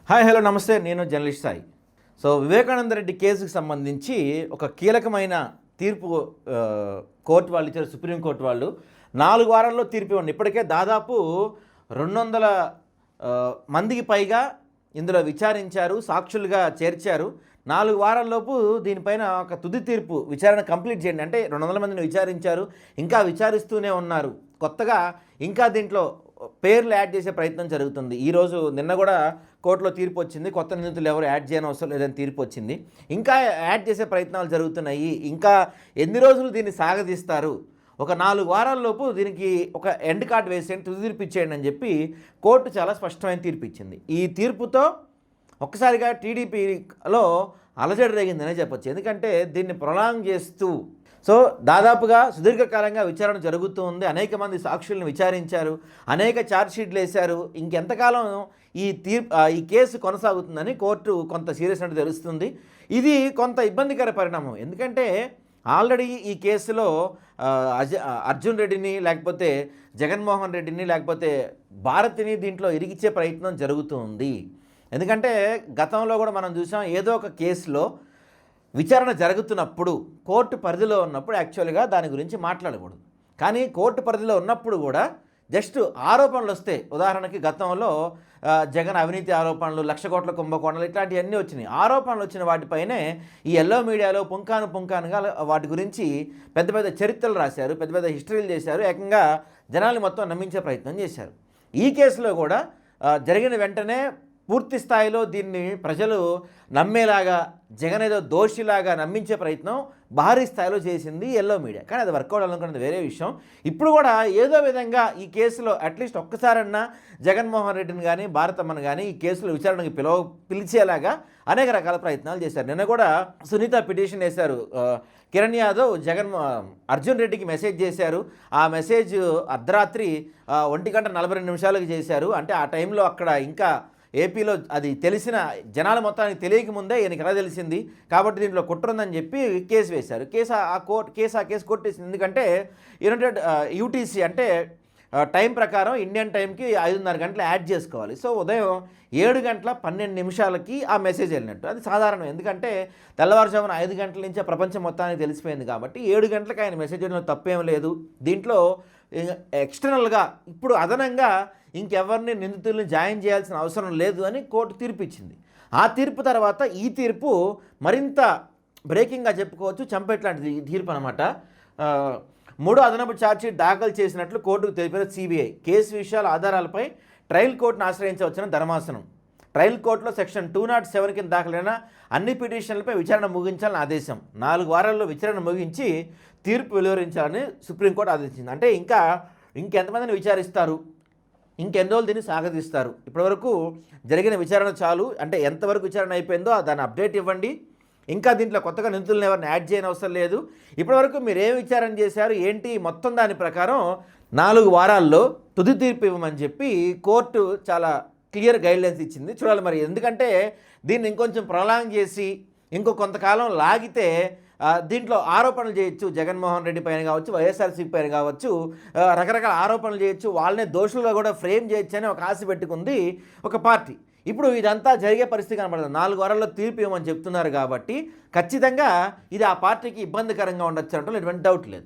Hi hello నమస్తే, నేను journalist Sai. Vivekananda Reddy కేసుకు సంబంధించి ఒక కీలకమైన తీర్పు కోర్టు వాళ్ళు ఇచ్చారు. సుప్రీంకోర్టు వాళ్ళు 4 వారాల్లో తీర్పు ఇవ్వండి. ఇప్పటికే దాదాపు 200 మందికి పైగా ఇందులో విచారించారు, సాక్షులుగా చేర్చారు. 4 వారాల్లోపు దీనిపైన ఒక తుది తీర్పు విచారణ కంప్లీట్ చేయండి అంటే 200 మందిని విచారించారు, ఇంకా విచారిస్తూనే ఉన్నారు. కొత్తగా ఇంకా దీంట్లో పేర్లు యాడ్ చేసే ప్రయత్నం జరుగుతుంది. ఈరోజు నిన్న కూడా కోర్టులో తీర్పు వచ్చింది, కొత్త నిందితులు ఎవరు యాడ్ చేయని అవసరం లేదని తీర్పు వచ్చింది. ఇంకా యాడ్ చేసే ప్రయత్నాలు జరుగుతున్నాయి. ఇంకా ఎన్ని రోజులు దీన్ని సాగదీస్తారు? ఒక 4 వారాల్లోపు దీనికి ఒక ఎండ్ కార్డ్ వేసేయండి, తుది తీర్పు ఇచ్చేయండి అని చెప్పి కోర్టు చాలా స్పష్టమైన తీర్పు ఇచ్చింది. ఈ తీర్పుతో ఒక్కసారిగా టీడీపీలో అలజడి రేగిందనే చెప్పొచ్చు. ఎందుకంటే దీన్ని ప్రొలాంగ్ చేస్తూ దాదాపుగా సుదీర్ఘకాలంగా విచారణ జరుగుతూ ఉంది. అనేక మంది సాక్షుల్ని విచారించారు, అనేక ఛార్జ్షీట్లు వేశారు. ఇంకెంతకాలం ఈ కేసు కొనసాగుతుందని కోర్టు కొంత సీరియస్ అంటే తెలుస్తుంది. ఇది కొంత ఇబ్బందికర పరిణామం. ఎందుకంటే ఆల్రెడీ ఈ కేసులో అర్జున్ రెడ్డిని, లేకపోతే జగన్మోహన్ రెడ్డిని, లేకపోతే భారతిని దీంట్లో ఇరికిచ్చే ప్రయత్నం జరుగుతూ ఉంది. ఎందుకంటే గతంలో కూడా మనం చూసాం, ఏదో ఒక కేసులో విచారణ జరుగుతున్నప్పుడు కోర్టు పరిధిలో ఉన్నప్పుడు యాక్చువల్గా దాని గురించి మాట్లాడకూడదు. కానీ కోర్టు పరిధిలో ఉన్నప్పుడు కూడా జస్ట్ ఆరోపణలు వస్తే, ఉదాహరణకి గతంలో జగన్ అవినీతి ఆరోపణలు, 1,00,000 కోట్ల కుంభకోణాలు ఇట్లాంటివన్నీ వచ్చినాయి. ఆరోపణలు వచ్చిన వాటిపైనే ఈ ఎల్లో మీడియాలో పుంకానుగా వాటి గురించి పెద్ద పెద్ద చరిత్రలు రాశారు, పెద్ద పెద్ద హిస్టరీలు చేశారు, ఏకంగా జనాల్ని మొత్తం నమ్మించే ప్రయత్నం చేశారు. ఈ కేసులో కూడా జరిగిన వెంటనే పూర్తి స్థాయిలో దీన్ని ప్రజలు నమ్మేలాగా, జగన్ ఏదో దోషిలాగా నమ్మించే ప్రయత్నం భారీ స్థాయిలో చేసింది ఎల్లో మీడియా. కానీ అది వర్కౌట్ అవ్వాలనుకున్నది వేరే విషయం. ఇప్పుడు కూడా ఏదో విధంగా ఈ కేసులో అట్లీస్ట్ ఒక్కసారన్నా జగన్మోహన్ రెడ్డిని కానీ భారతమ్మను కానీ ఈ కేసులో విచారణకి పిలిచేలాగా అనేక రకాల ప్రయత్నాలు చేశారు. నిన్న కూడా సునీత పిటిషన్ వేశారు. కిరణ్ యాదవ్ అర్జున్ రెడ్డికి మెసేజ్ చేశారు. ఆ మెసేజ్ అర్ధరాత్రి 1:42 చేశారు. అంటే ఆ టైంలో అక్కడ ఇంకా ఏపీలో అది తెలిసిన జనాల మొత్తానికి తెలియకముందే ఈయనకి ఎలా తెలిసింది, కాబట్టి దీంట్లో కుట్ర ఉందని చెప్పి కేసు వేశారు. కేసు కొట్టేసింది. ఎందుకంటే యూటీసీ అంటే టైం ప్రకారం ఇండియన్ టైంకి 5:30 గంటలు యాడ్ చేసుకోవాలి. ఉదయం 7:12 ఆ మెసేజ్ వెళ్ళినట్టు. అది సాధారణం. ఎందుకంటే తెల్లవారుజామున 5 గంటల నుంచే ప్రపంచం మొత్తానికి తెలిసిపోయింది కాబట్టి 7 గంటలకు ఆయన మెసేజ్ చేయడంలో తప్పేం లేదు. దీంట్లో ఎక్స్టర్నల్గా ఇప్పుడు అదనంగా ఇంకెవరిని నిందితుల్ని జాయిన్ చేయాల్సిన అవసరం లేదు అని కోర్టు తీర్పు ఇచ్చింది. ఆ తీర్పు తర్వాత ఈ తీర్పు మరింత బ్రేకింగ్గా చెప్పుకోవచ్చు. చంపేట్లాంటిది ఈ తీర్పు అనమాట. 3వ అదనపు ఛార్జ్షీట్ దాఖలు చేసినట్లు కోర్టుకు తెలిపారు సిబిఐ. కేసు విషయాల ఆధారాలపై ట్రయల్ కోర్టును ఆశ్రయించవచ్చిన ధర్మాసనం. ట్రయల్ కోర్టులో సెక్షన్ 207 కింద దాఖలైన అన్ని పిటిషన్లపై విచారణ ముగించాలని ఆదేశం. 4 వారాల్లో విచారణ ముగించి తీర్పు వెలువరించాలని సుప్రీంకోర్టు ఆదేశించింది. అంటే ఇంకెంతమందిని విచారిస్తారు, ఇంకెన్ని రోజులు దీన్ని సాగదీస్తారు? ఇప్పటివరకు జరిగిన విచారణ చాలు. అంటే ఎంతవరకు విచారణ అయిపోయిందో దాన్ని అప్డేట్ ఇవ్వండి. ఇంకా దీంట్లో కొత్తగా నిందితులను ఎవరిని యాడ్ చేయని అవసరం లేదు. ఇప్పటివరకు మీరు ఏం విచారణ చేశారు ఏంటి, మొత్తం దాని ప్రకారం 4 వారాల్లో తుది తీర్పు ఇవ్వమని చెప్పి కోర్టు చాలా క్లియర్ గైడ్లైన్స్ ఇచ్చింది. చూడాలి మరి, ఎందుకంటే దీన్ని ఇంకొంచెం ప్రొలాంగ్ చేసి కొంతకాలం లాగితే దీంట్లో ఆరోపణలు చేయొచ్చు. జగన్మోహన్ రెడ్డి పైన కావచ్చు, వైఎస్ఆర్సీపీ పైన కావచ్చు, రకరకాల ఆరోపణలు చేయొచ్చు. వాళ్ళనే దోషులుగా కూడా ఫ్రేమ్ చేయొచ్చు అని ఒక ఆశ పెట్టుకుంది ఒక పార్టీ. ఇప్పుడు ఇదంతా జరిగే పరిస్థితి కనబడుతుంది. 4 వారాల్లో తీర్పు ఇవ్వమని చెప్తున్నారు కాబట్టి ఖచ్చితంగా ఇది ఆ పార్టీకి ఇబ్బందికరంగా ఉండొచ్చు అంటే ఎటువంటి డౌట్ లేదు.